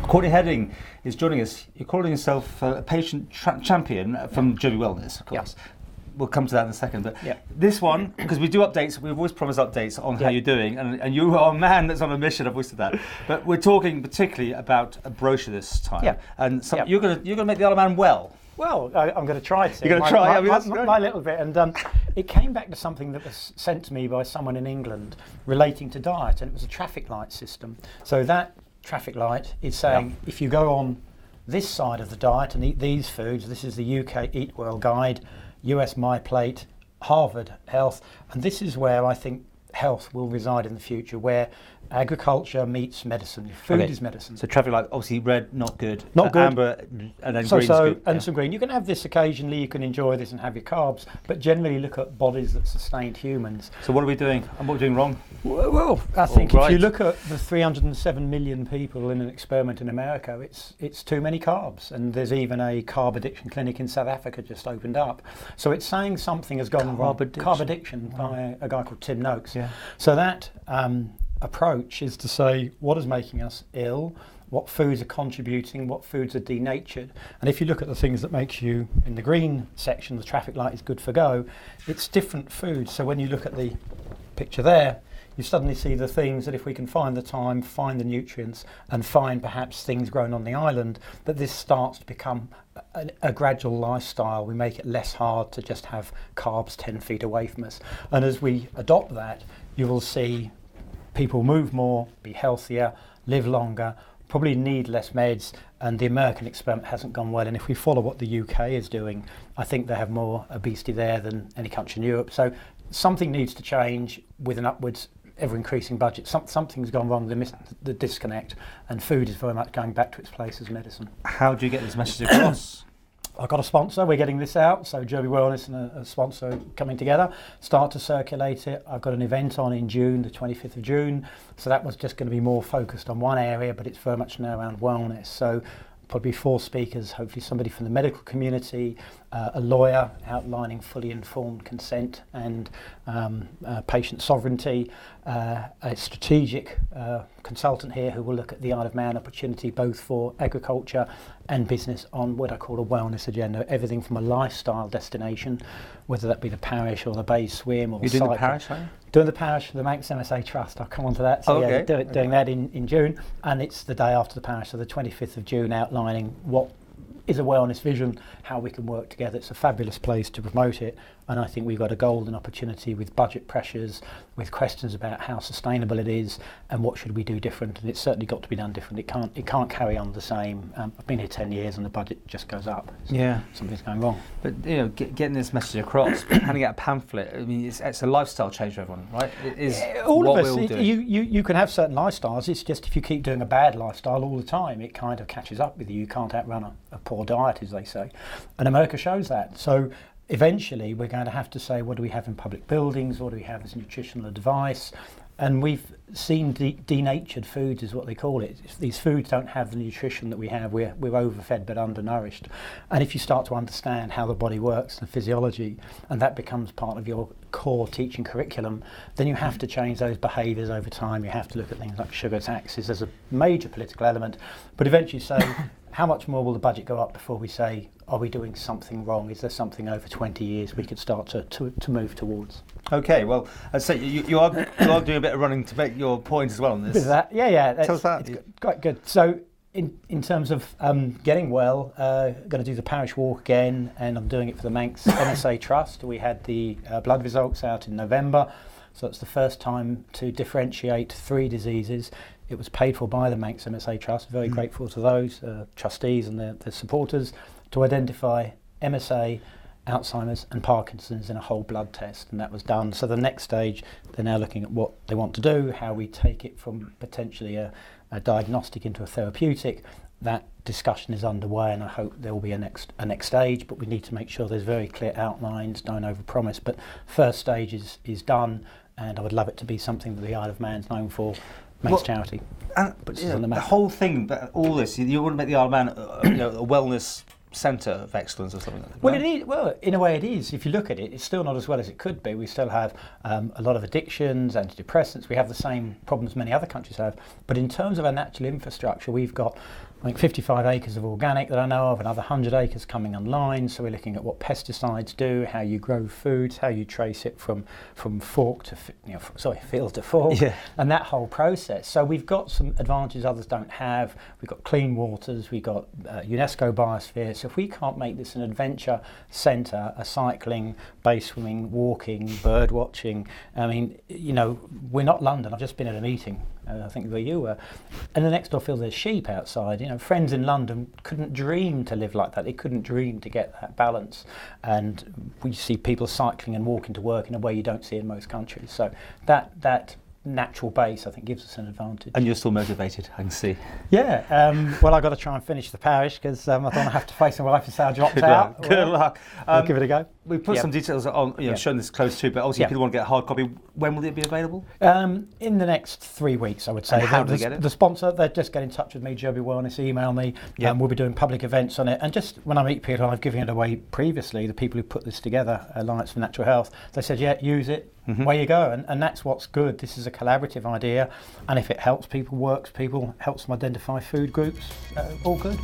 Courtenay Heading is joining us. You're calling yourself a patient champion from Jurby Wellness, of course. Yeah. We'll come to that in a second. But this one, because we do updates, we've always promised updates on how you're doing, and you are a man that's on a mission, I've always said that. But we're talking particularly about a brochure this time. Yeah. And you're going to make the other man well. Well, I'm going to try to. You're going to try? My little bit. And it came back to something that was sent to me by someone in England relating to diet, and it was a traffic light system. So that traffic light is saying if you go on this side of the diet and eat these foods, this is the UK Eat Well Guide, US My Plate, Harvard Health, and this is where I think health will reside in the future, where agriculture meets medicine. Food is medicine. So traffic light, obviously red, not good. Not good. Amber, and then green's good. And some green. You can have this occasionally, you can enjoy this and have your carbs, but generally look at bodies that sustained humans. So what are we doing? And what are we doing wrong? Well, I think if you look at the 307 million people in an experiment in America, it's too many carbs. And there's even a carb addiction clinic in South Africa just opened up. So it's saying something has gone wrong. Carb addiction by a guy called Tim Noakes. Yeah. So that approach is to say what is making us ill, what foods are contributing, what foods are denatured. And if you look at the things that makes you, in the green section, the traffic light is good for go, it's different foods. So when you look at the picture there, you suddenly see the things that if we can find the time, find the nutrients, and find perhaps things grown on the island, that this starts to become a gradual lifestyle. We make it less hard to just have carbs 10 feet away from us. And as we adopt that, you will see people move more, be healthier, live longer, probably need less meds, and the American experiment hasn't gone well. And if we follow what the UK is doing, I think they have more obesity there than any country in Europe. So something needs to change with an upwards ever-increasing budget. Something's gone wrong, the disconnect, and food is very much going back to its place as medicine. How do you get this message across? I've got a sponsor, we're getting this out, so Jurby Wellness and a sponsor coming together, start to circulate it. I've got an event on in June, the 25th of June, so that was just going to be more focused on one area, but it's very much now around wellness. So probably 4 speakers, hopefully somebody from the medical community, a lawyer outlining fully informed consent and patient sovereignty, a strategic consultant here who will look at the Isle of Man opportunity both for agriculture and business on what I call a wellness agenda, everything from a lifestyle destination, whether that be the parish or the bay swim or You're doing the parish, are you? Doing the parish for the Manx MSA Trust. I'll come on to that. So doing that in June, and it's the day after the parish, so the 25th of June, outlining what is a wellness vision, how we can work together. It's a fabulous place to promote it, and I think we've got a golden opportunity with budget pressures, with questions about how sustainable it is and what should we do different, and it's certainly got to be done different. It can't carry on the same. I've been here 10 years and the budget just goes up. So something's going wrong. But getting this message across, handing out a pamphlet, I mean, it's a lifestyle change for everyone, right? It is all what of us. we're all doing. You can have certain lifestyles, it's just if you keep doing a bad lifestyle all the time, it kind of catches up with you. You can't outrun a poor diet, as they say. And America shows that. So eventually we're going to have to say, what do we have in public buildings? What do we have as nutritional advice? And we've seen denatured foods is what they call it. These foods don't have the nutrition that we have. We're overfed but undernourished. And if you start to understand how the body works and physiology, and that becomes part of your core teaching curriculum, then you have to change those behaviours over time. You have to look at things like sugar taxes as a major political element, but eventually say, how much more will the budget go up before we say, are we doing something wrong? Is there something over 20 years we could start to move towards? Okay, well, I'd say you are doing a bit of running to make your point as well on this. Bit of that, yeah. Tell us that. It's quite good. So in terms of getting well, going to do the parish walk again, and I'm doing it for the Manx MSA Trust. We had the blood results out in November, so it's the first time to differentiate 3 diseases. It was paid for by the Manx MSA Trust. Very grateful to those trustees and their supporters to identify MSA, Alzheimer's and Parkinson's in a whole blood test, and that was done. So the next stage, they're now looking at what they want to do, how we take it from potentially a diagnostic into a therapeutic. That discussion is underway, and I hope there will be a next stage, but we need to make sure there's very clear outlines, don't overpromise. But first stage is done, and I would love it to be something that the Isle of Man's known for. Man's charity. But the whole thing, all this, you want to make the Isle of Man a wellness centre of excellence or something like that? Well, it is. Well, in a way it is. If you look at it, it's still not as well as it could be. We still have a lot of addictions, antidepressants. We have the same problems many other countries have. But in terms of our natural infrastructure, we've got I think 55 acres of organic that I know of, another 100 acres coming online. So we're looking at what pesticides do, how you grow foods, how you trace it from field to fork, and that whole process. So we've got some advantages others don't have. We've got clean waters, we've got UNESCO biosphere. So if we can't make this an adventure centre, a cycling, bay swimming, walking, bird watching, I mean, you know, we're not London. I've just been at a meeting, I think where you were, and the next door field there's sheep outside. You know, friends in London couldn't dream to live like that. They couldn't dream to get that balance. And we see people cycling and walking to work in a way you don't see in most countries. So that natural base, I think, gives us an advantage. And you're still motivated, I can see. Yeah. Well, I've got to try and finish the parish because I don't want to have to face my wife and say I dropped out. Good luck. We'll give it a go. We put some details on, showing this close to, but obviously people want to get a hard copy. When will it be available? In the next 3 weeks, I would say. And how do they get it? The sponsor, they just get in touch with me, Jurby Wellness, email me. We'll be doing public events on it. And just when I meet people, I've given it away previously, the people who put this together, Alliance for Natural Health, they said, use it. Away you go, and that's what's good. This is a collaborative idea, and if it helps people, works people, helps them identify food groups, all good.